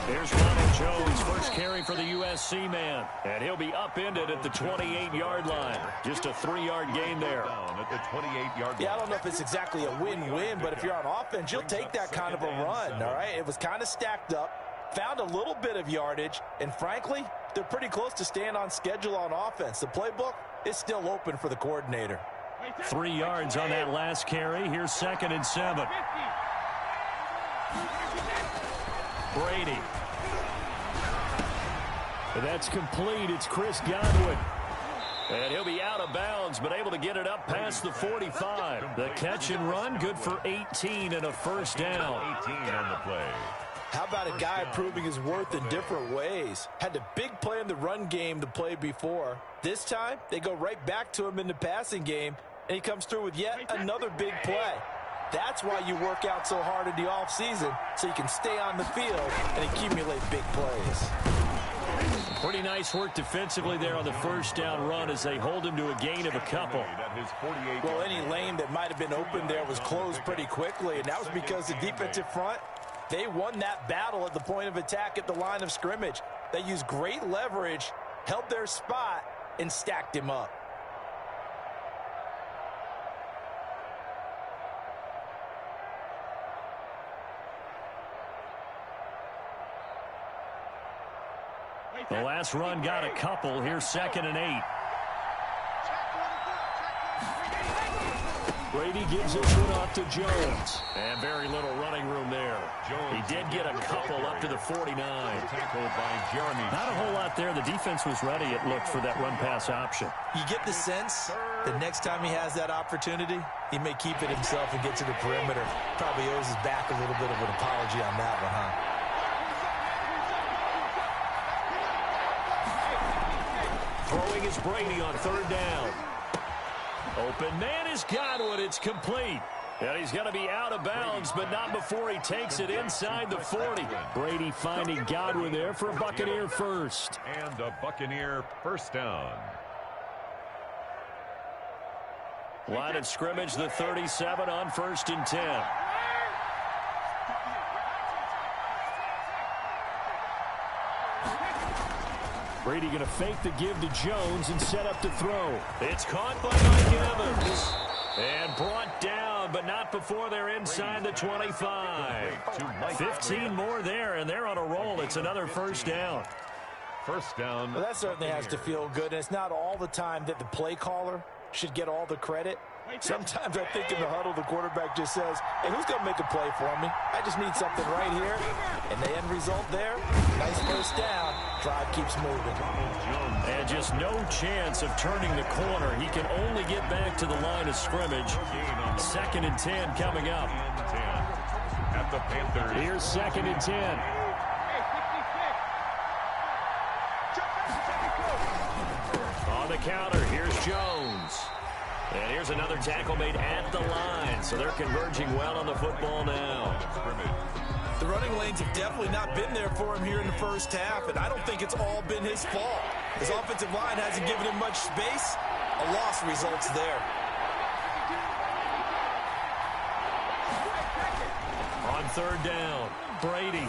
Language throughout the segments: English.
Here's Ronald Jones, first carry for the USC man. And he'll be upended at the 28-yard line. Just a 3-yard gain there. At the 28-yard line. Yeah, I don't know if it's exactly a win-win, but if you're on offense, you'll take that kind of a run, all right? It was kind of stacked up, found a little bit of yardage, and frankly, they're pretty close to staying on schedule on offense. The playbook is still open for the coordinator. 3 yards on that last carry. Here's 2nd and 7. Brady. That's complete. It's Chris Godwin. And he'll be out of bounds, but able to get it up past the 45. The catch and run, good for 18 and a first down. 18 on the play. How about a guy proving his worth in different ways? Had a big play in the run game the play before. This time, they go right back to him in the passing game, and he comes through with yet another big play. That's why you work out so hard in the offseason, so you can stay on the field and accumulate big plays. Pretty nice work defensively there on the first down run as they hold him to a gain of a couple. Well, any lane that might have been open there was closed pretty quickly, and that was because the defensive front, they won that battle at the point of attack at the line of scrimmage. They used great leverage, held their spot, and stacked him up. The last run got a couple. Here's 2nd and 8. Brady gives this one off to Jones. And very little running room there. He did get a couple up to the 49. Tackled by Jeremy. Not a whole lot there. The defense was ready, it looked, for that run-pass option. You get the sense that next time he has that opportunity, he may keep it himself and get to the perimeter. Probably owes his back a little bit of an apology on that one, huh? Throwing is Brady on 3rd down. Open man is Godwin. It's complete. And he's going to be out of bounds, but not before he takes it inside the 40. Brady finding Godwin there for a Buccaneer first. And a Buccaneer first down. Line of scrimmage, the 37 on 1st and 10. Brady going to fake the give to Jones and set up to throw. It's caught by Mike Evans. And brought down, but not before they're inside the 25. 15 more there, and they're on a roll. It's another first down. First down. Well, that certainly has to feel good. And it's not all the time that the play caller should get all the credit. Sometimes I think in the huddle, the quarterback just says, hey, who's going to make a play for me? I just need something right here. And the end result there, nice first down. Drive keeps moving. And just no chance of turning the corner. He can only get back to the line of scrimmage. 2nd and 10 coming up. At the Panthers. Here's 2nd and 10. On the counter, here's Jones. And here's another tackle made at the line. So they're converging well on the football now. The running lanes have definitely not been there for him here in the first half, and I don't think it's all been his fault. His offensive line hasn't given him much space. A loss results there. On 3rd down, Brady.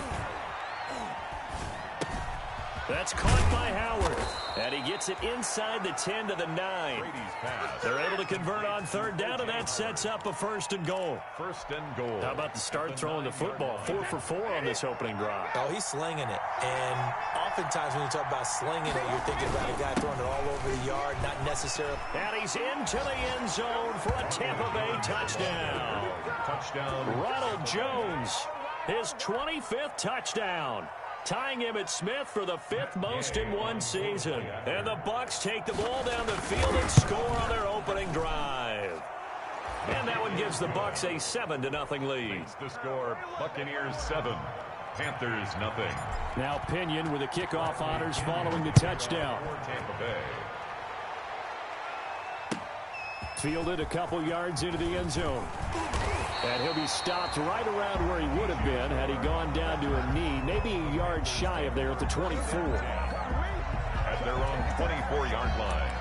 That's caught by Howard. And he gets it inside the 10 to the 9. They're able to convert on 3rd down, and that sets up a 1st and goal. 1st and goal. How about the start throwing the football? 4 for 4 on this opening drive. Oh, he's slinging it. And oftentimes when you talk about slinging it, you're thinking about a guy throwing it all over the yard, not necessarily. And he's into the end zone for a Tampa Bay touchdown. Touchdown. Ronald Jones, his 25th touchdown. Tying Emmitt Smith for the 5th most in one season. And the Bucs take the ball down the field and score on their opening drive. And that one gives the Bucs a 7-0 lead. The score, Buccaneers 7, Panthers 0. Now Pinion with the kickoff honors following the touchdown. Tampa Bay. Fielded a couple yards into the end zone. And he'll be stopped right around where he would have been had he gone down to a knee, maybe a yard shy of there at the 24. At their own 24-yard line.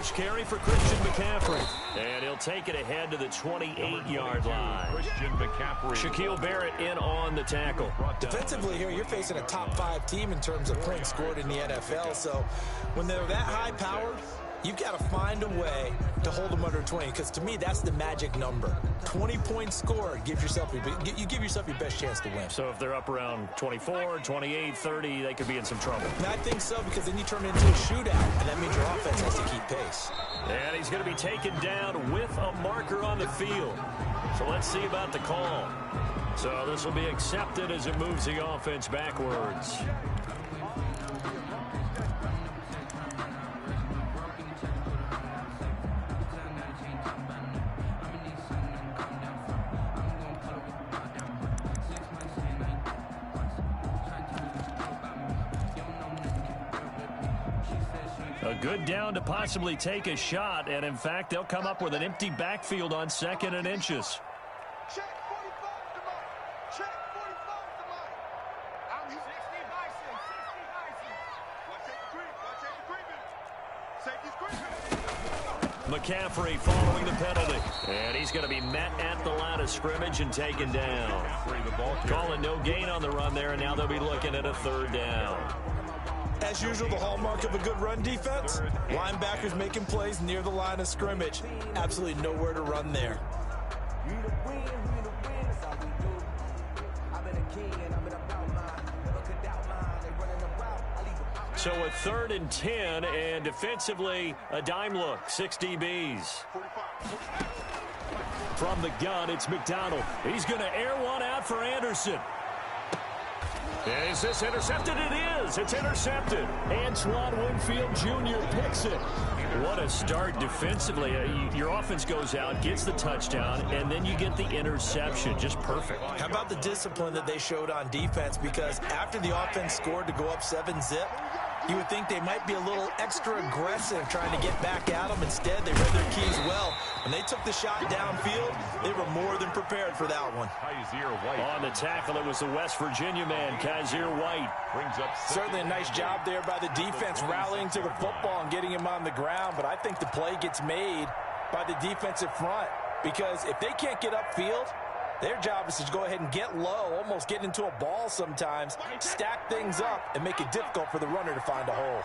first carry for Christian McCaffrey. And he'll take it ahead to the 28-yard line. Christian McCaffrey. Shaquille Barrett in on the tackle. Defensively here, you're facing a top-5 team in terms of points scored in the NFL. So when they're that high-powered, you've got to find a way to hold them under 20, because to me, that's the magic number. 20 points scored, you give yourself your best chance to win. So if they're up around 24, 28, 30, they could be in some trouble. And I think so, because then you turn it into a shootout, and that means your offense has to keep pace. And he's going to be taken down with a marker on the field. So let's see about the call. So this will be accepted as it moves the offense backwards. A good down to possibly take a shot, and in fact, they'll come up with an empty backfield on 2nd and inches. Check 45 to Mike. Check 45 to Mike. I'm 60 license. 60 license. Watch take the creep. Safety's creeping. McCaffrey following the penalty. And he's going to be met at the line of scrimmage and taken down. Calling no gain on the run there, and now they'll be looking at a 3rd down. As usual, the hallmark of a good run defense, linebackers making plays near the line of scrimmage. Absolutely nowhere to run there. So a 3rd and 10, and defensively, a dime look, 6 DBs. From the gun, it's McDonald. He's going to air one out for Anderson. Is this intercepted? It is. It's intercepted. Antoine Winfield Jr. picks it. What a start defensively. Your offense goes out, gets the touchdown, and then you get the interception. Just perfect. How about the discipline that they showed on defense? Because after the offense scored to go up 7-zip, you would think they might be a little extra aggressive trying to get back at them. Instead, they read their keys well. When they took the shot downfield, they were more than prepared for that one. On the tackle, it was the West Virginia man, Kaiser White. Brings up certainly a nice job there by the defense rallying to the football and getting him on the ground. But I think the play gets made by the defensive front, because if they can't get upfield, their job is to go ahead and get low, almost get into a ball sometimes, stack things up, and make it difficult for the runner to find a hole.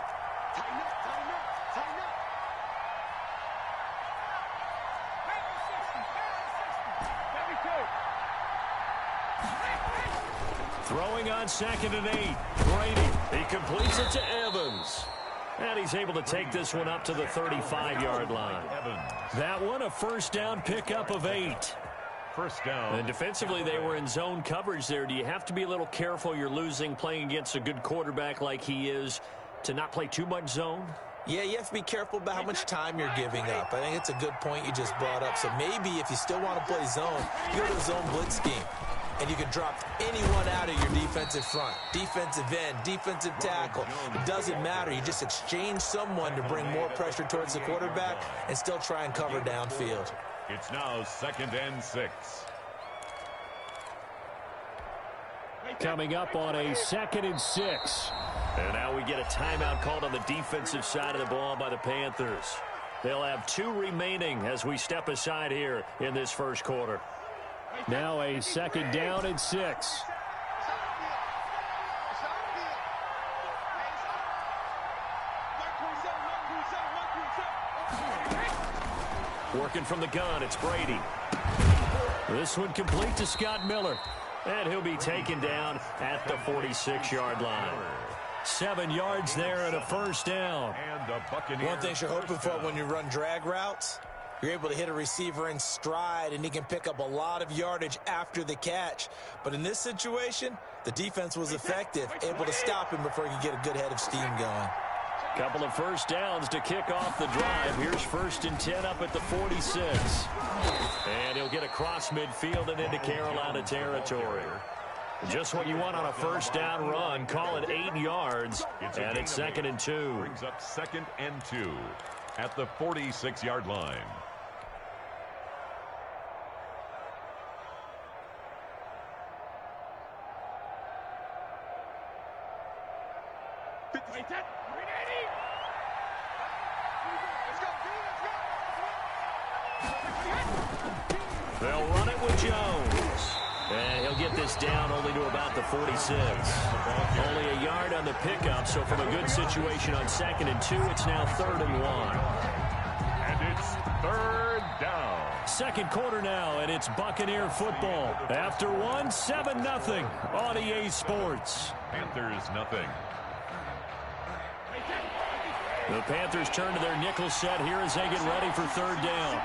Throwing on 2nd and 8. Brady, he completes it to Evans. And he's able to take this one up to the 35-yard line. That one, a 1st down pickup of 8. 1st down. And defensively, they were in zone coverage there. Do you have to be a little careful? You're losing playing against a good quarterback like he is, to not play too much zone? Yeah, you have to be careful about how much time you're giving up. I think it's a good point you just brought up. So maybe if you still want to play zone, you go to a zone blitz scheme. And you can drop anyone out of your defensive front. Defensive end, defensive tackle. It doesn't matter. You just exchange someone to bring more pressure towards the quarterback and still try and cover downfield. It's now 2nd and 6. Coming up on a 2nd and 6. And now we get a timeout called on the defensive side of the ball by the Panthers. They'll have 2 remaining as we step aside here in this 1st quarter. Now a 2nd down and 6. Working from the gun, it's Brady. This one complete to Scott Miller. And he'll be taken down at the 46-yard line. 7 yards there and a 1st down. One thing you're hoping for when you run drag routes, you're able to hit a receiver in stride, and he can pick up a lot of yardage after the catch. But in this situation, the defense was effective, able to stop him before he could get a good head of steam going. Couple of 1st downs to kick off the drive. Here's 1st and 10 up at the 46. And he'll get across midfield and into Carolina territory. Just what you want on a 1st down run. Call it 8 yards, and it's 2nd and 2. Brings up 2nd and 2 at the 46-yard line. They'll run it with Jones. And he'll get this down only to about the 46. Only a yard on the pickup, so from a good situation on 2nd and 2, it's now 3rd and 1. And it's 3rd down. Second quarter now, and it's Buccaneer football. After one, 7-0 on EA Sports. Panthers nothing. The Panthers turn to their nickel set here as they get ready for 3rd down.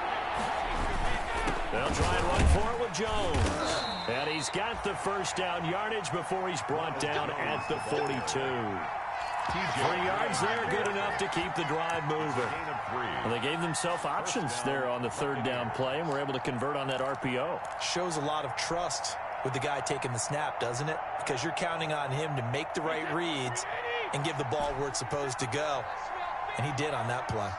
They'll try and run for it with Jones. And he's got the first down yardage before he's brought down at the 42. 3 yards there, good enough to keep the drive moving. Well, they gave themselves options there on the 3rd down play and were able to convert on that RPO. Shows a lot of trust with the guy taking the snap, doesn't it? Because you're counting on him to make the right reads and give the ball where it's supposed to go. And he did on that play.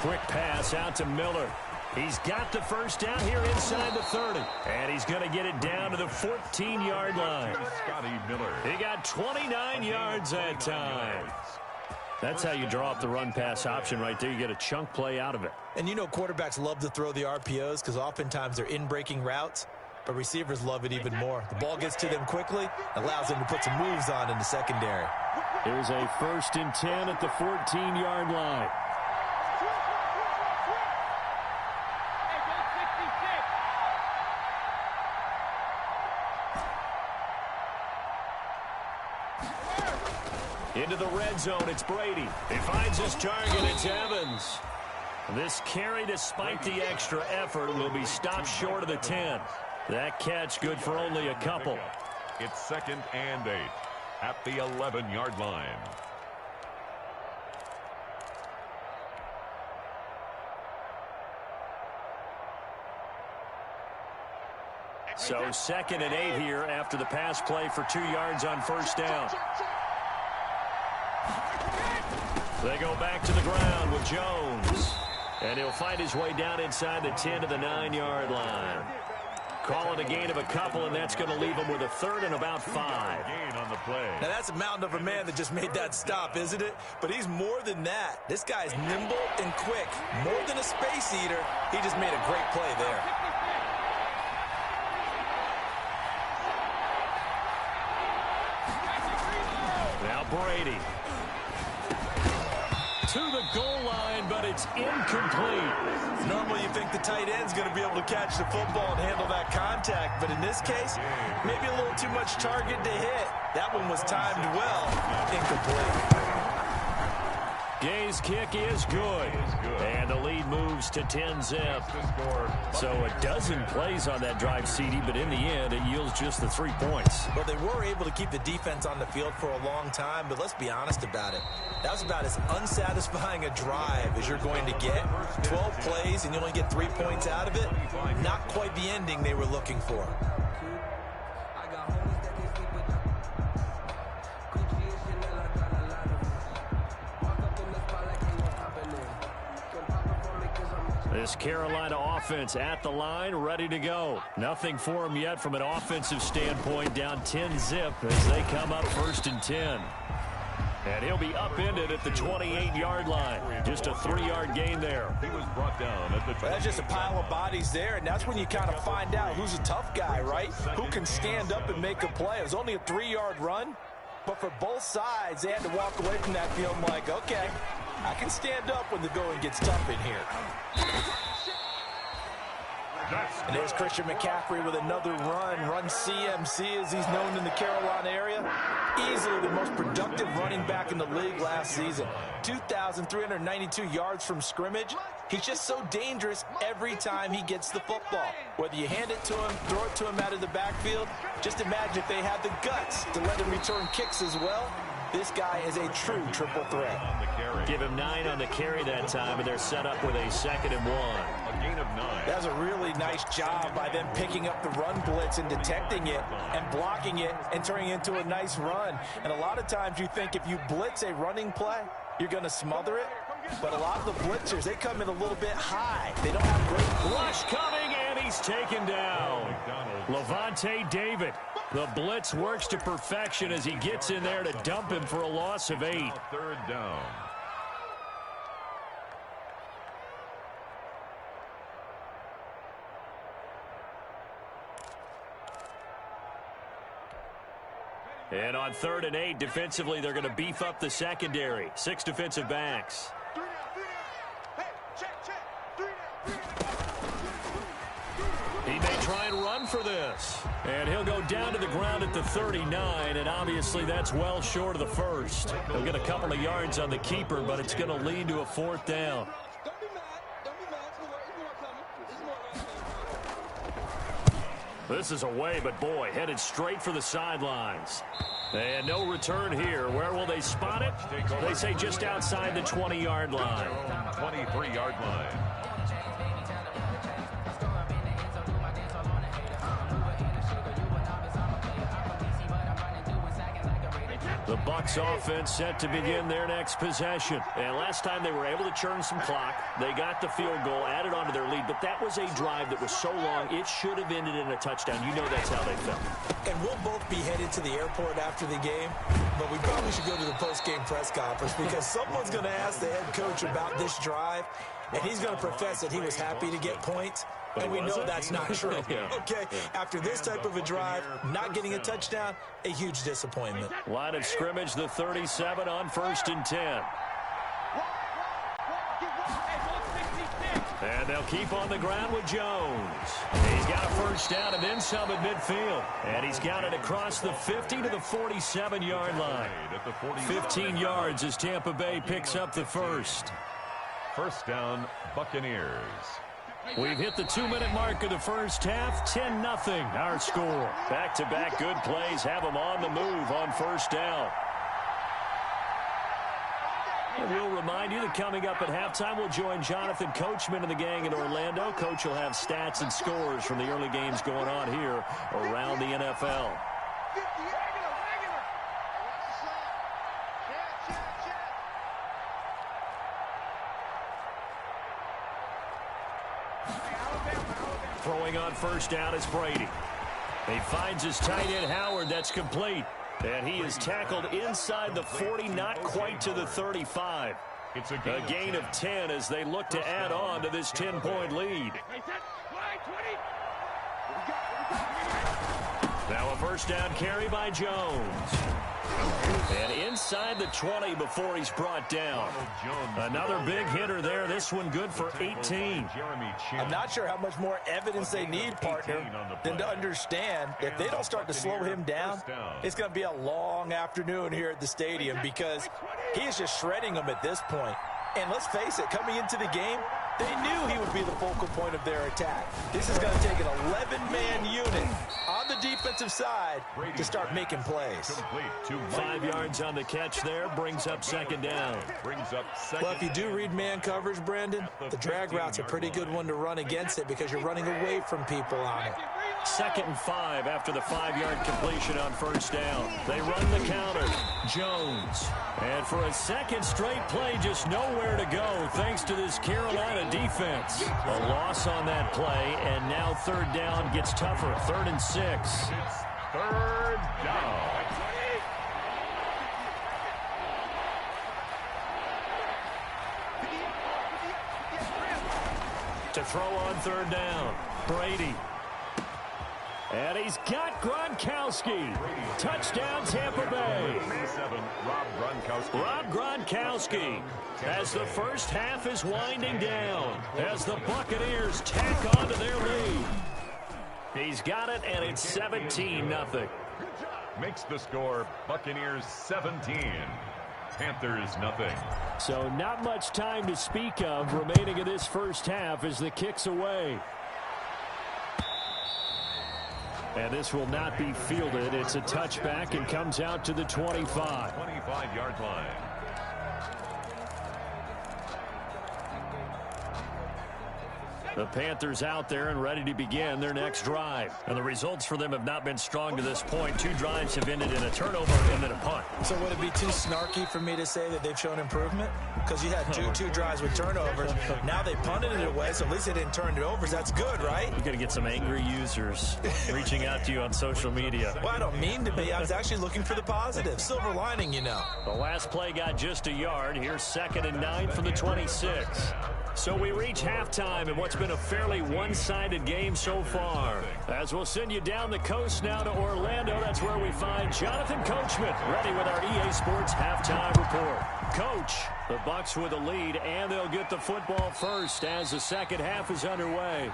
Quick pass out to Miller. He's got the first down here inside the 30. And he's going to get it down to the 14-yard line. Scotty Miller. He got 29 yards that time. That's how you draw up the run-pass option right there. You get a chunk play out of it. And you know quarterbacks love to throw the RPOs because oftentimes they're in-breaking routes, but receivers love it even more. The ball gets to them quickly, allows them to put some moves on in the secondary. Here's a 1st and 10 at the 14-yard line. Into the red zone, it's Brady. He finds his target, it's Evans. This carry, despite the extra effort, will be stopped short of the 10. That catch good for only a couple. It's 2nd and 8 at the 11-yard line. So 2nd and 8 here after the pass play for 2 yards on 1st down. They go back to the ground with Jones. And he'll find his way down inside the 10 to the 9-yard line. Call it a gain of a couple, and that's going to leave him with a 3rd and about 5. Gain on the play. Now that's a mountain of a man that just made that stop, isn't it? But he's more than that. This guy's nimble and quick. More than a space eater. He just made a great play there. Now Brady. To the goal line, but it's incomplete. Normally you think the tight end's going to be able to catch the football and handle that contact, but in this case, maybe a little too much target to hit. That one was timed well. Incomplete. Gay's kick is good. And the lead moves to 10-zip. So a dozen plays on that drive, CD, but in the end, it yields just the 3 points. Well, they were able to keep the defense on the field for a long time, but let's be honest about it. That was about as unsatisfying a drive as you're going to get. 12 plays, and you only get 3 points out of it. Not quite the ending they were looking for. This Carolina offense at the line, ready to go. Nothing for them yet from an offensive standpoint, down 10-zip as they come up 1st and 10. And he'll be upended at the 28-yard line. Just a 3-yard gain there. He was brought down at the 20. That's just a pile of bodies there, and that's when you kind of find out who's a tough guy, right? Who can stand up and make a play. It was only a 3-yard run, but for both sides, they had to walk away from that feeling like, okay, I can stand up when the going gets tough in here. And there's Christian McCaffrey with another run CMC as he's known in the Carolina area. Easily the most productive running back in the league last season. 2,392 yards from scrimmage. He's just so dangerous every time he gets the football. Whether you hand it to him, throw it to him out of the backfield, just imagine if they had the guts to let him return kicks as well. This guy is a true triple threat. Give him 9 on the carry that time, and they're set up with a 2nd and 1. A gain of 9. That was a really nice job by them picking up the run blitz and detecting it and blocking it and turning it into a nice run. And a lot of times you think if you blitz a running play, you're going to smother it. But a lot of the blitzers, they come in a little bit high. They don't have great rush coming, and he's taken down. Levante David. The blitz works to perfection as he gets in there to dump him for a loss of 8. Third down. And on 3rd and 8, defensively, they're going to beef up the secondary. 6 defensive backs. He may try and run for this. And he'll go down to the ground at the 39, and obviously that's well short of the first. He'll get a couple of yards on the keeper, but it's going to lead to a 4th down. This is away, but boy, headed straight for the sidelines. And no return here. Where will they spot it? They say just outside the 20-yard line. 23-yard line. The Bucs offense set to begin their next possession. And last time they were able to churn some clock. They got the field goal, added on to their lead. But that was a drive that was so long, it should have ended in a touchdown. You know that's how they felt. And we'll both be headed to the airport after the game. But we probably should go to the post-game press conference because someone's going to ask the head coach about this drive. And he's going to profess that he was happy to get points. And we know that's not true. Okay, after this type of a drive, not getting a touchdown, a huge disappointment. Line of scrimmage, the 37 on 1st and 10. And they'll keep on the ground with Jones. He's got a 1st down and then some at midfield. And he's got it across the 50 to the 47-yard line. 15 yards as Tampa Bay picks up the first. 1st down, Buccaneers. We've hit the 2-minute mark of the first half. 10-0 our score. Back-to-back good plays have them on the move on 1st down. And we'll remind you that coming up at halftime, we'll join Jonathan Coachman and the gang in Orlando. Coach will have stats and scores from the early games going on here around the NFL. Throwing on 1st down is Brady. He finds his tight end Howard. That's complete. And he is tackled inside the 40, not quite to the 35. It's a gain of 10 as they look to add on to this 10-point lead. Now a 1st down carry by Jones. And inside the 20 before he's brought down. Another big hitter there. This one good for 18. I'm not sure how much more evidence they need, partner, than to understand if they don't start to slow him down, it's going to be a long afternoon here at the stadium because he is just shredding them at this point. And let's face it, coming into the game, they knew he would be the focal point of their attack. This is going to take an 11-man unit on the defensive side to start making plays. 5 yards on the catch there, brings up 2nd down. Well, if you do read man coverage, Brandon, the drag route's a pretty good one to run against it because you're running away from people on it. 2nd and 5 after the 5-yard completion on 1st down. They run the counter. Jones. And for a second straight play, just nowhere to go thanks to this Carolina defense. A loss on that play, and now 3rd down gets tougher. 3rd and 6. It's 3rd down. To throw on 3rd down, Brady. And he's got Gronkowski. Touchdown, Tampa Bay. Rob Gronkowski as the first half is winding down as the Buccaneers tack on to their lead. He's got it, and it's 17-0. Makes the score Buccaneers 17. Panthers nothing. So not much time to speak of remaining in this first half as the kick's away. And this will not be fielded. It's a touchback and comes out to the 25. 25-yard line. The Panthers out there and ready to begin their next drive. And the results for them have not been strong to this point. 2 drives have ended in a turnover and then a punt. So would it be too snarky for me to say that they've shown improvement? Because you had two drives with turnovers. Now they punted it away, so at least they didn't turn it over. That's good, right? You're going to get some angry users reaching out to you on social media. Well, I don't mean to be. I was actually looking for the positive. Silver lining, you know. The last play got just a yard. Here's 2nd and 9 from the 26. So we reach halftime in what's been a fairly one-sided game so far. As we'll send you down the coast now to Orlando, that's where we find Jonathan Coachman ready with our EA Sports halftime report. Coach, the Bucs with a lead, and they'll get the football first as the second half is underway.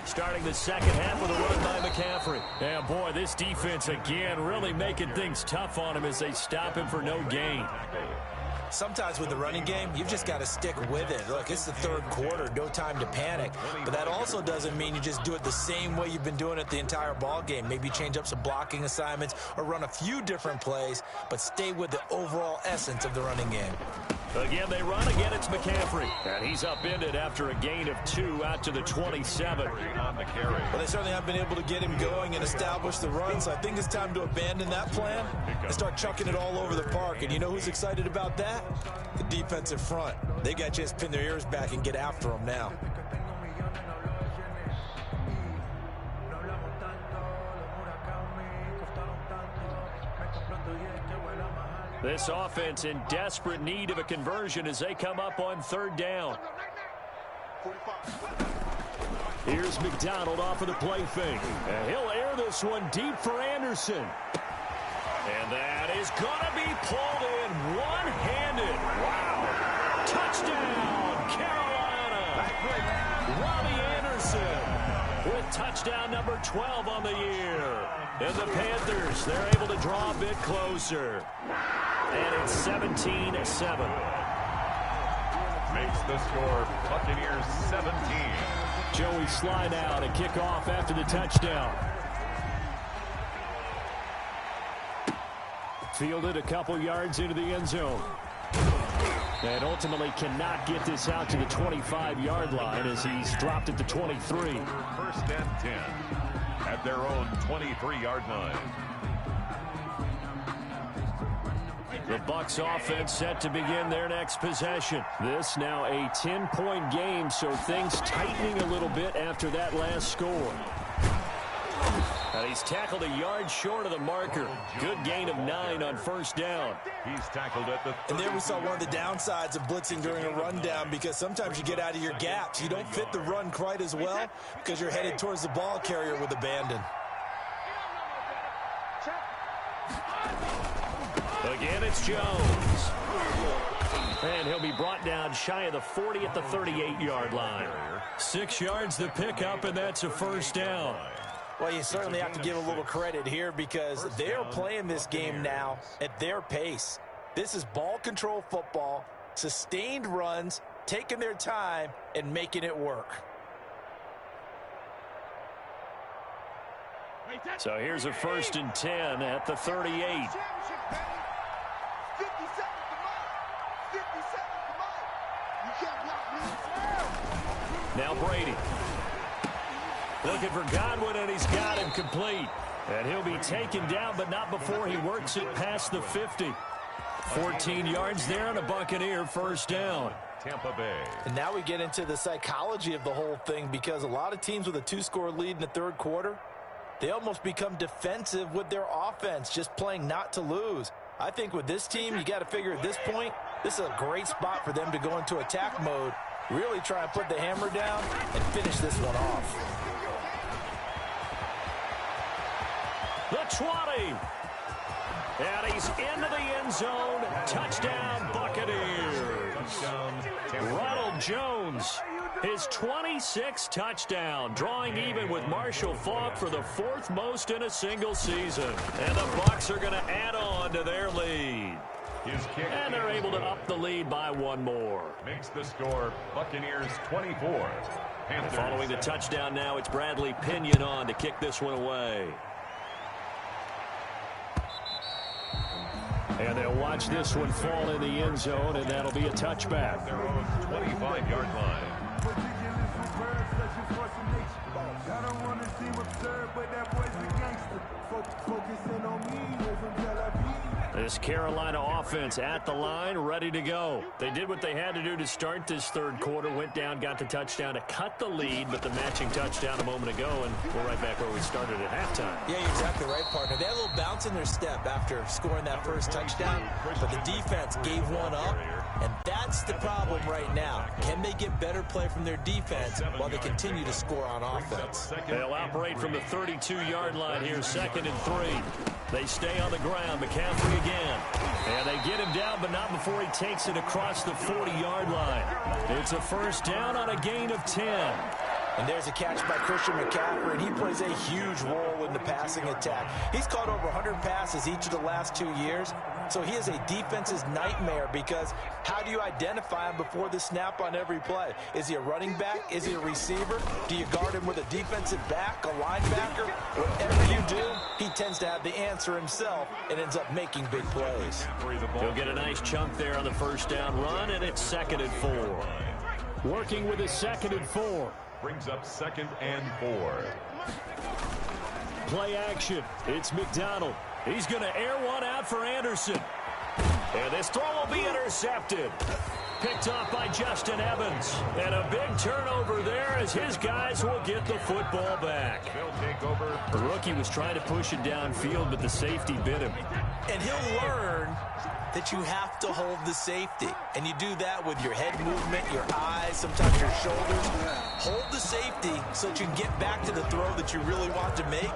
Starting the second half with a run by McCaffrey. And boy, this defense again really making things tough on him as they stop him for no gain. Sometimes with the running game, you've just got to stick with it. Look, it's the third quarter, no time to panic. But that also doesn't mean you just do it the same way you've been doing it the entire ball game. Maybe change up some blocking assignments or run a few different plays, but stay with the overall essence of the running game. Again, they run. Again, it's McCaffrey. And he's upended after a gain of 2 out to the 27. On the carry. Well, they certainly have been able to get him going and establish the run, so I think it's time to abandon that plan and start chucking it all over the park. And you know who's excited about that? The defensive front. They got to just pin their ears back and get after him now. This offense in desperate need of a conversion as they come up on 3rd down. Here's McDonald off of the play fake. And he'll air this one deep for Anderson. And that is going to be pulled in one-handed. Wow. Touchdown, Carolina. Robbie Anderson with touchdown number 12 on the year. And the Panthers, they're able to draw a bit closer. And it's 17-7. Makes the score Buccaneers 17. Joey Sly now to kick off after the touchdown. Fielded a couple yards into the end zone. And ultimately cannot get this out to the 25-yard line as he's dropped at the 23. 1st and 10 at their own 23-yard line. The Bucs offense set to begin their next possession. This now a 10-point game, so things tightening a little bit after that last score. And he's tackled a yard short of the marker. Good gain of 9 on 1st down. He's tackled at the 30. And there we saw one of the downsides of blitzing during a rundown, because sometimes you get out of your gaps. You don't fit the run quite as well because you're headed towards the ball carrier with abandon. Again, it's Jones. And he'll be brought down shy of the 40 at the 38-yard line. 6 yards the pickup, and that's a 1st down. Well, you certainly have to give a little credit here because they're playing this game now at their pace. This is ball control football, sustained runs, taking their time, and making it work. So here's a 1st and 10 at the 38. Now Brady. Looking for Godwin, and he's got him complete. And he'll be taken down, but not before he works it past the 50. 14 yards there on a Buccaneer 1st down. Tampa Bay. And now we get into the psychology of the whole thing, because a lot of teams with a 2-score lead in the 3rd quarter, they almost become defensive with their offense, just playing not to lose. I think with this team, you got to figure at this point, this is a great spot for them to go into attack mode, really try and put the hammer down and finish this one off. The 20. And he's into the end zone. Touchdown, Buccaneers. Ronald Jones, his 26th touchdown, drawing even with Marshall Faulk for the 4th most in a single season. And the Bucs are going to add on to their lead. His kick And they're able to up the lead by one more. makes the score Buccaneers 24. Panthers Following the touchdown now, it's Bradley Pinion on to kick this one away. And they'll watch this one fall in the end zone, and that'll be a touchback. their own 25-yard line. This Carolina offense at the line, ready to go. They did what they had to do to start this third quarter, went down, got the touchdown to cut the lead, but the matching touchdown a moment ago, and we're right back where we started at halftime. Yeah, you're exactly right, partner. They had a little bounce in their step after scoring that first touchdown, but the defense gave one up, and that's the problem right now. Can they get better play from their defense while they continue to score on offense? They'll operate from the 32-yard line here, 2nd and 3. They stay on the ground. McCaffrey again. And they get him down, but not before he takes it across the 40-yard line. It's a first down on a gain of 10. And there's a catch by Christian McCaffrey, and he plays a huge role in the passing attack. He's caught over 100 passes each of the last 2 years, so he is a defense's nightmare because how do you identify him before the snap on every play? Is he a running back? Is he a receiver? Do you guard him with a defensive back, a linebacker? Whatever you do, he tends to have the answer himself and ends up making big plays. He'll get a nice chunk there on the first down run, and it's 2nd and 4. Working with his 2nd and 4. Brings up 2nd and 4. Play action. It's McDonald. He's going to air one out for Anderson. And this throw will be intercepted. Picked off by Justin Evans. And a big turnover there as his guys will get the football back. They'll take over. The rookie was trying to push it downfield, but the safety bit him. And he'll learn that you have to hold the safety. And you do that with your head movement, your eyes, sometimes your shoulders. Hold the safety so that you can get back to the throw that you really want to make.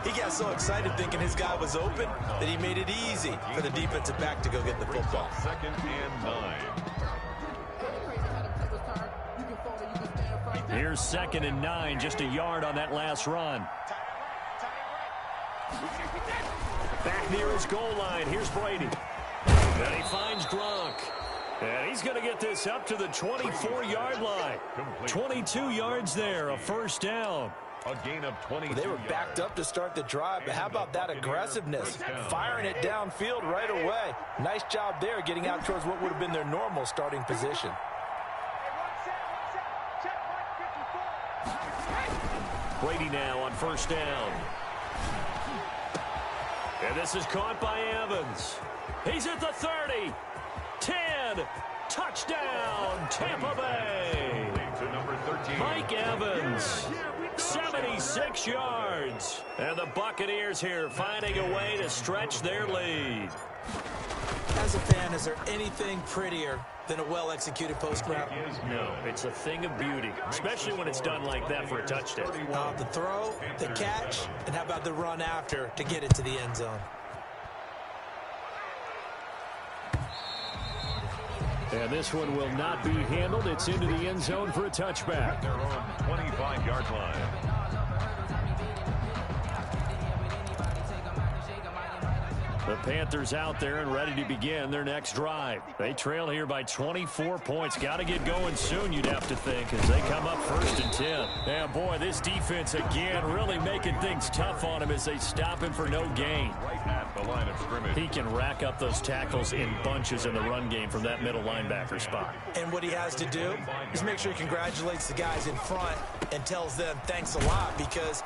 He got so excited thinking his guy was open that he made it easy for the defensive back to go get the football. 2nd and 9. Here's 2nd and 9, just a yard on that last run. Back near his goal line, here's Brady. And he finds Gronk. And he's going to get this up to the 24-yard line. 22 yards there, a first down. A gain of 20. They were backed up to start the drive, but how about that aggressiveness? Firing it downfield right away. Nice job there getting out towards what would have been their normal starting position. Brady now on first down. And this is caught by Evans. He's at the 30. 10. Touchdown, Tampa Bay. To number 13. Mike Evans. 76 yards. And the Buccaneers here finding a way to stretch their lead. As a fan, is there anything prettier than a well-executed post route? No, it's a thing of beauty, especially when it's done like that for a touchdown. The throw, the catch, and how about the run after to get it to the end zone? And this one will not be handled. It's into the end zone for a touchback. Their own 25-yard line. The Panthers out there and ready to begin their next drive. They trail here by 24 points. Got to get going soon, you'd have to think, as they come up 1st and 10. And boy, this defense again really making things tough on him as they stop him for no gain. Right at the line of scrimmage. He can rack up those tackles in bunches in the run game from that middle linebacker spot. And what he has to do is make sure he congratulates the guys in front and tells them thanks a lot, because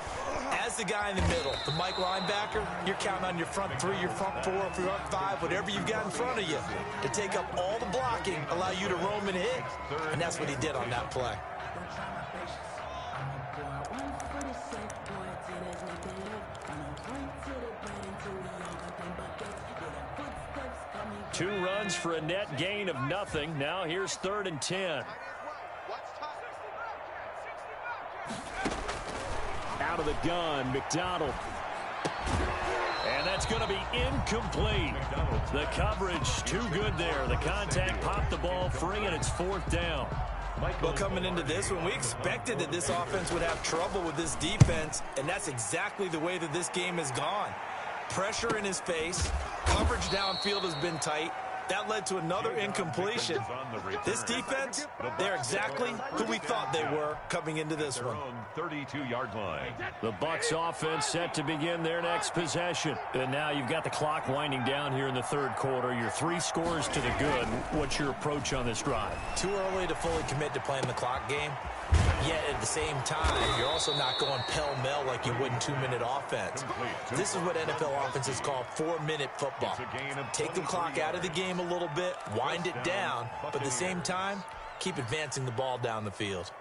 as the guy in the middle, the Mike linebacker, you're counting on your front 3, your front 4, front 5, whatever you've got in front of you to take up all the blocking, allow you to roam and hit. And that's what he did on that play. Two runs for a net gain of nothing. Now here's 3rd and 10. Out of the gun, McDonald. And that's going to be incomplete. The coverage too good there. The contact popped the ball free, and it's 4th down. Well, coming into this one, we expected that this offense would have trouble with this defense, and that's exactly the way that this game has gone. Pressure in his face, coverage downfield has been tight, That led to another incompletion. This defense, they're exactly who we thought they were coming into this one. 32-yard line. The Bucs offense set to begin their next possession. And now you've got the clock winding down here in the third quarter. You're 3 scores to the good. What's your approach on this drive? Too early to fully commit to playing the clock game. Yet at the same time, you're also not going pell-mell like you would in 2-minute offense. This is what NFL offenses call 4-minute football. Take the clock out of the game a little bit, wind it down, but at the same time, keep advancing the ball down the field.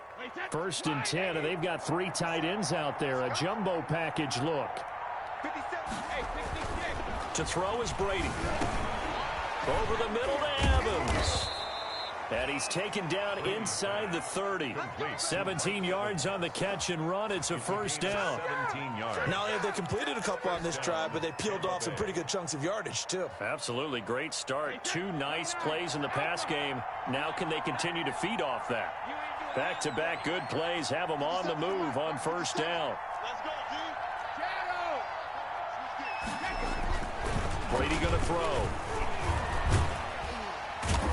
1st and 10, and they've got 3 tight ends out there. A jumbo package look. To throw is Brady. Over the middle to Evans. And he's taken down inside the 30. 17 yards on the catch and run. It's a first down. 17 yards. Not only have they completed a couple on this drive, but they peeled off some pretty good chunks of yardage, too. Absolutely great start. 2 nice plays in the pass game. Now can they continue to feed off that? Back-to-back good plays have them on the move on first down. Brady going to throw.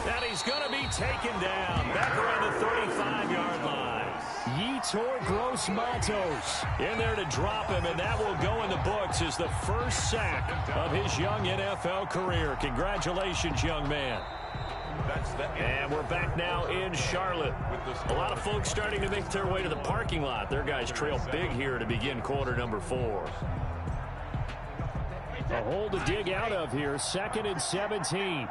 And he's going to be taken down back around the 35-yard line. Yetur Gross-Matos in there to drop him, and that will go in the books as the first sack of his young NFL career. Congratulations, young man. And we're back now in Charlotte. A lot of folks starting to make their way to the parking lot. Their guys trail big here to begin quarter number 4. A hole to dig out of here. 2nd and 17.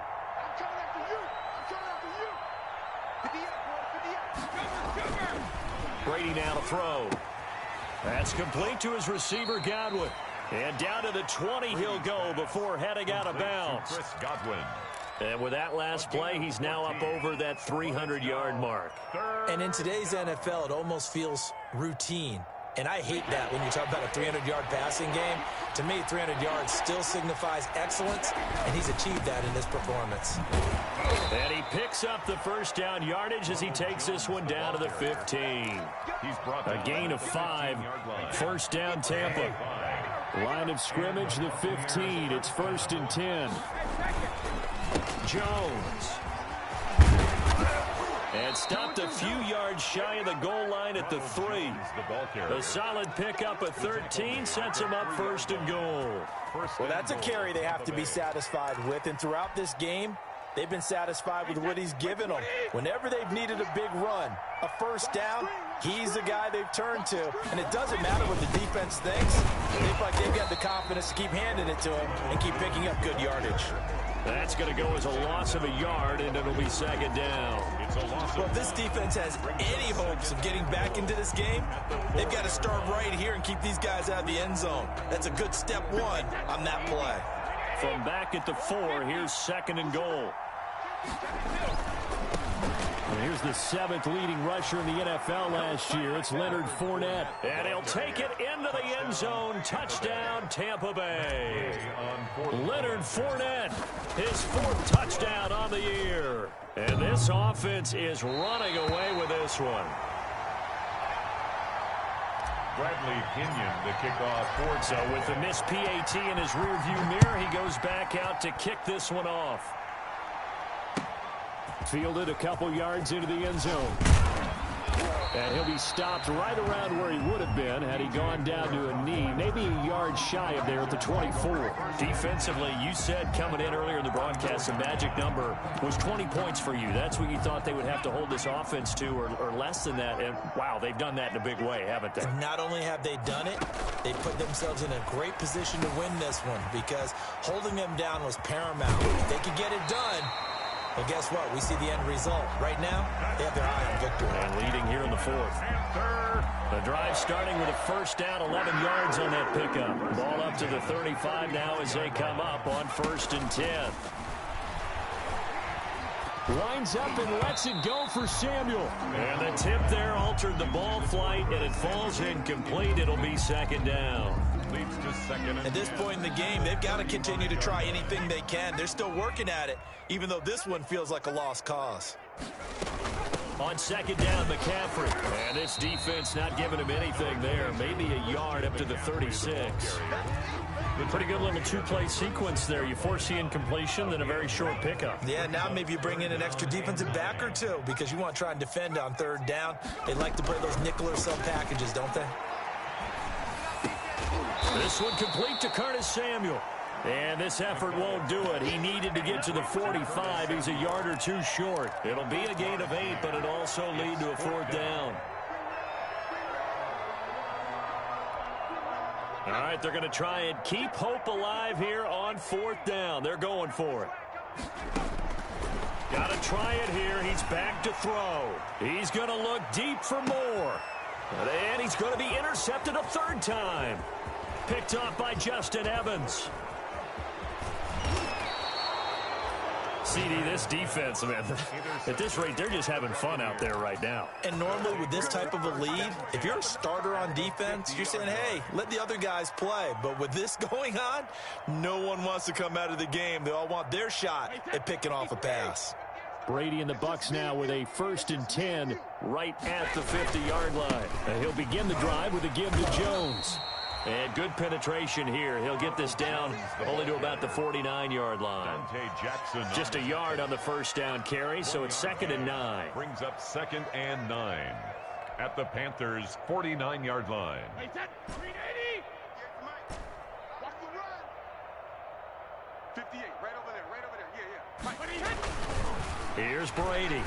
Brady now to throw. That's complete to his receiver, Godwin. And down to the 20 he'll go before heading out of bounds. Chris Godwin. And with that last play, he's now up over that 300-yard mark. And in today's NFL, it almost feels routine. And I hate that when you talk about a 300-yard passing game. To me, 300 yards still signifies excellence, and he's achieved that in this performance. And he picks up the first down yardage as he takes this one down to the 15. A gain of 5. First down, Tampa. Line of scrimmage, the 15. It's 1st and 10. Jones. And stopped a few yards shy of the goal line at the 3. A solid pickup at 13 sets him up 1st and goal. Well, that's a carry they have to be satisfied with. And throughout this game, they've been satisfied with what he's given them. Whenever they've needed a big run, a first down, he's the guy they've turned to. And it doesn't matter what the defense thinks. They feel like they've got the confidence to keep handing it to him and keep picking up good yardage. That's going to go as a loss of a yard, and it'll be 2nd down. Well, if this defense has any hopes of getting back into this game, they've got to start right here and keep these guys out of the end zone. That's a good step 1 on that play. From back at the 4, here's 2nd and goal. And here's the 7th leading rusher in the NFL last year. It's Leonard Fournette. And he'll take it into the end zone. Touchdown, Tampa Bay. Leonard Fournette, his 4th touchdown on the year. And this offense is running away with this one. Bradley Pinion, the kickoff. So with the missed PAT in his rearview mirror, he goes back out to kick this one off. Fielded a couple yards into the end zone. And he'll be stopped right around where he would have been had he gone down to a knee, maybe a yard shy of there at the 24. Defensively, you said coming in earlier in the broadcast, the magic number was 20 points for you. That's what you thought they would have to hold this offense to, or less than that. And, wow, they've done that in a big way, haven't they? And not only have they done it, they put themselves in a great position to win this one because holding them down was paramount. If they could get it done, well, guess what? We see the end result. Right now, they have their eye on victory. And leading here in the 4th. The drive starting with a first down, 11 yards on that pickup. Ball up to the 35 now as they come up on 1st and 10. Lines up and lets it go for Samuel. And the tip there altered the ball flight, and it falls incomplete. It'll be 2nd down. Leads to 2nd. At this point in the game, they've got to continue to try anything they can. They're still working at it, even though this one feels like a lost cause. On 2nd down, McCaffrey. And this defense not giving him anything there. Maybe a yard up to the 36. Pretty good little two-play sequence there. You force the incompletion, then a very short pickup. Yeah, now maybe you bring in an extra defensive back or two because you want to try and defend on third down. They like to play those nickel or sub packages, don't they? This one complete to Curtis Samuel. And this effort won't do it. He needed to get to the 45. He's a yard or two short. It'll be a gain of 8, but it'll also lead to a fourth down. All right, they're going to try and keep hope alive here on fourth down. They're going for it. Got to try it here. He's back to throw. He's going to look deep for more. And he's going to be intercepted a third time. Picked off by Justin Evans. CD, this defense, man, at this rate, they're just having fun out there right now. And normally with this type of a lead, if you're a starter on defense, you're saying, hey, let the other guys play. But with this going on, no one wants to come out of the game. They all want their shot at picking off a pass. Brady and the Bucs now with a 1st and 10 right at the 50-yard line. And he'll begin the drive with a give to Jones. And good penetration here. He'll get this down only to about the 49-yard line. Just a yard on the first down carry, so it's 2nd and 9. Brings up 2nd and 9 at the Panthers' 49-yard line. 58, right over there. Yeah. Here's Brady.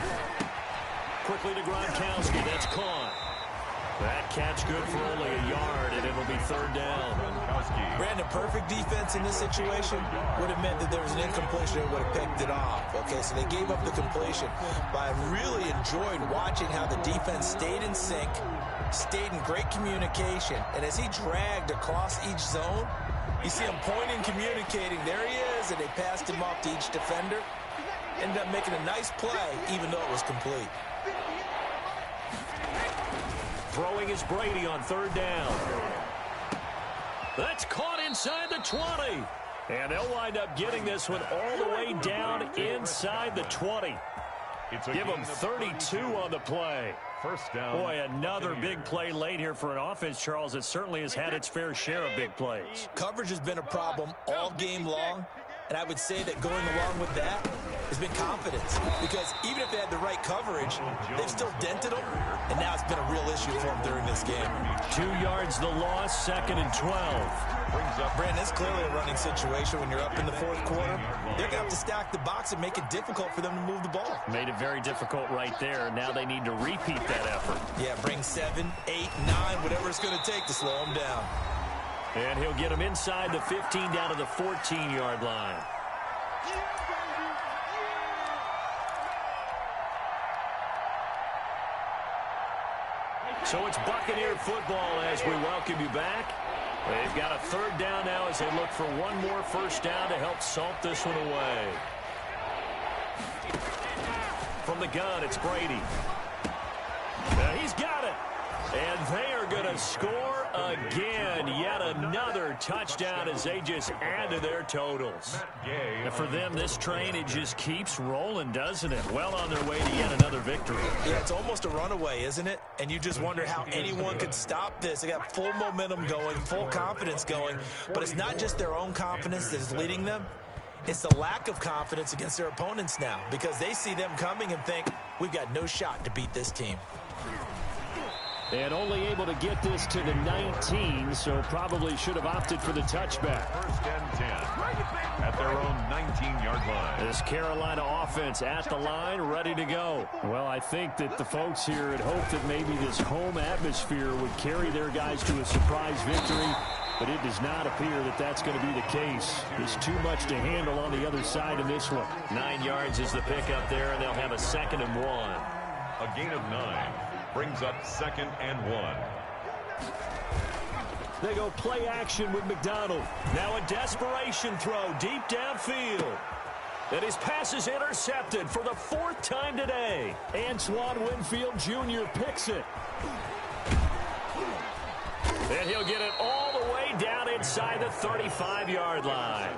Quickly to Gronkowski. That's caught. That catch good for only a yard, and it'll be 3rd down. Brandon, perfect defense in this situation would have meant that there was an incompletion and would have picked it off. Okay, so they gave up the completion. But I really enjoyed watching how the defense stayed in sync, stayed in great communication, and as he dragged across each zone, you see him pointing, communicating. There he is, and they passed him off to each defender. Ended up making a nice play, even though it was complete. Throwing is Brady on 3rd down. That's caught inside the 20. And they'll wind up getting this one all the way down inside the 20. Give them 32 on the play. First down. Boy, another big play late here for an offense, Charles, that certainly has had its fair share of big plays. Coverage has been a problem all game long. And I would say that going along with that has been confidence. Because even if they had the right coverage, they've still dented them. And now it's been a real issue for them during this game. 2 yards the loss, 2nd and 12. Brandon, it's clearly a running situation when you're up in the 4th quarter. They're going to have to stack the box and make it difficult for them to move the ball. Made it very difficult right there. Now they need to repeat that effort. Yeah, bring 7, 8, 9, whatever it's going to take to slow them down. And he'll get him inside the 15 down to the 14-yard line. So it's Buccaneer football as we welcome you back. They've got a 3rd down now as they look for one more first down to help salt this one away. From the gun, it's Brady. He's got it. And they are going to score again. Yet another touchdown as they just add to their totals. And for them, this train, it just keeps rolling, doesn't it? Well on their way to yet another victory. Yeah, it's almost a runaway, isn't it? And you just wonder how anyone could stop this. They got full momentum going, full confidence going. But it's not just their own confidence that is leading them. It's the lack of confidence against their opponents now because they see them coming and think, we've got no shot to beat this team. And only able to get this to the 19, so probably should have opted for the touchback. 1st and 10 at their own 19-yard line. This Carolina offense at the line, ready to go. Well, I think that the folks here had hoped that maybe this home atmosphere would carry their guys to a surprise victory, but it does not appear that that's going to be the case. There's too much to handle on the other side of this one. 9 yards is the pickup there, and they'll have a 2nd and 1. A gain of 9. Brings up 2nd and 1. They go play action with McDonald. Now a desperation throw deep downfield. And his pass is intercepted for the 4th time today. Antoine Winfield Jr. picks it. And he'll get it all the way down inside the 35-yard line.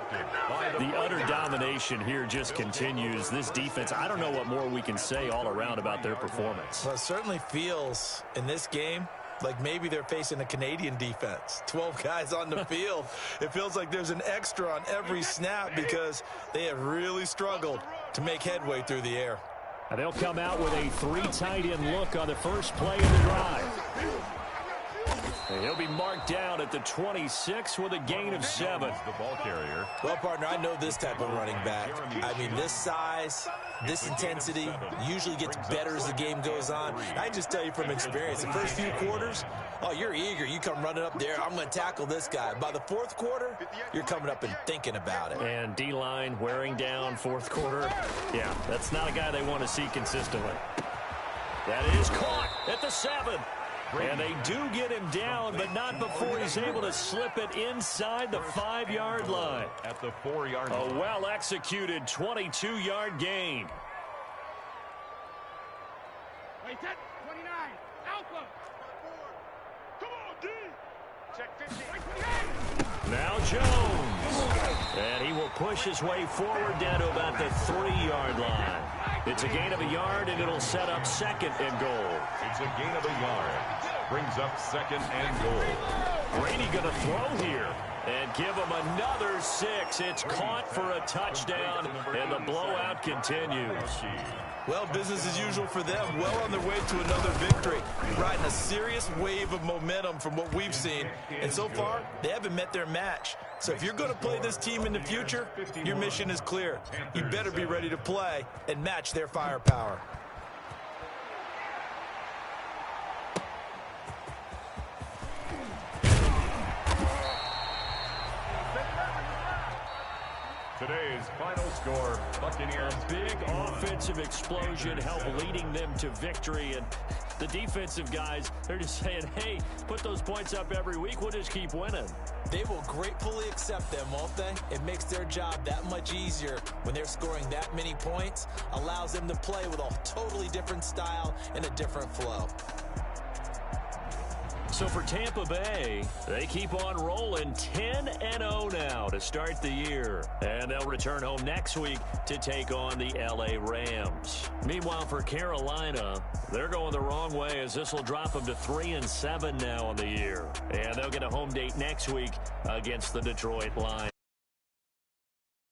The utter domination here just continues. This defense, I don't know what more we can say all around about their performance. Well, it certainly feels in this game Like maybe they're facing a Canadian defense. 12 guys on the field. It feels like there's an extra on every snap because they have really struggled to make headway through the air. And they'll come out with a 3 tight end look on the first play of the drive. And he'll be marked down at the 26 with a gain of 7. The ball carrier. Well, partner, I know this type of running back. I mean, this size, this intensity usually gets better as the game goes on. I can just tell you from experience, the first few quarters, oh, you're eager. You come running up there, I'm going to tackle this guy. By the fourth quarter, you're coming up and thinking about it. And D-line wearing down fourth quarter. Yeah, that's not a guy they want to see consistently. That is caught at the 7. And they do get him down, but not before he's able to slip it inside the 5-yard line. At the 4-yard line. A well-executed 22-yard gain. Wait, 29. Alpha. Come on, D. Check 50. Now Jones. And he will push his way forward down to about the 3-yard line. It's a gain of a yard, and it'll set up 2nd and goal. It's a gain of a yard. Brings up 2nd and goal. Brady going to throw here and give him another 6. It's caught for a touchdown, and the blowout continues. Well, business as usual for them. Well on their way to another victory. Riding a serious wave of momentum from what we've seen. And so far, they haven't met their match. So if you're going to play this team in the future, your mission is clear. You better be ready to play and match their firepower. Today's final score, Buccaneers. Big offensive explosion helped leading them to victory. And the defensive guys, they're just saying, hey, put those points up every week. We'll just keep winning. They will gratefully accept them, won't they? It makes their job that much easier when they're scoring that many points. Allows them to play with a totally different style and a different flow. So for Tampa Bay, they keep on rolling 10-0 now to start the year. And they'll return home next week to take on the LA Rams. Meanwhile, for Carolina, they're going the wrong way as this will drop them to 3-7 now on the year. And they'll get a home date next week against the Detroit Lions.